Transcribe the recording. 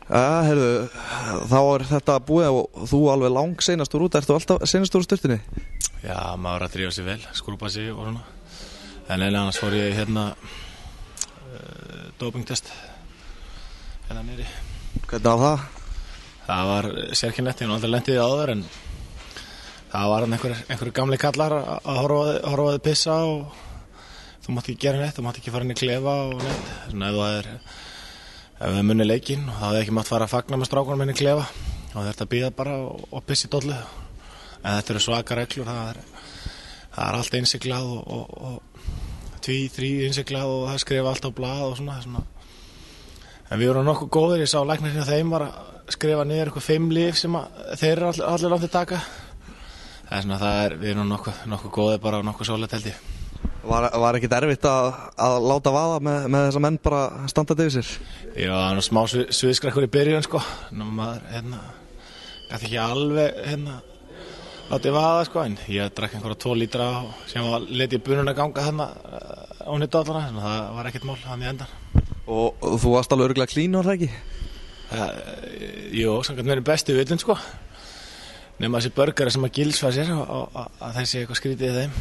Heyrðu, þá þetta búið og þú alveg langseinastur út, ertu alltaf seinastur úr sturtunni? Já, maður að drífa sig vel, skrúpa sig og svona. En annars fór ég dopingtest niðri. Hvernig var það? Það var sérkennilegt, ég hef aldrei lent í því áður en það var einhverjir gamli kallar að horfa þig pissa og þú mátt ekki gera neitt, þú mátt ekki fara inn í klefa og neitt. Svona ef það munni leikinn og það hefði ekki mátt fara að fagna með strákunum inn í klefa og það þurfti að bíða bara og pissa í dollu. En þetta eru svaka reglur, það er allt innsiglað og 2-3 innsiglað og það skrifa allt á blað og svona. En við vorum nokkuð góðir, ég sá læknirinn að þeim var að skrifa niður eitthvað 5 lyf sem þeir eru allir látið taka. Það er svona, við erum nokkuð góðir bara og nokkuð svolítið held ég. Var ekkert erfitt að láta vaða með þessa menn bara standandi yfir sér? Já, það var smá sviðskrekkur í byrjun sko. Maður gæti ekki alveg látið vaða en ég drakk einhverja 2 lítra sem leti ég bununa ganga á nýttállana, þannig að það var ekkert mál hann í endan. Og þú varst alveg örugglega clean, var það ekki? Jú, samkvæmt mér besti vitund sko. Nema þessi börgari sem að Gils var sér og þessi eitthvað skrítið í þeim.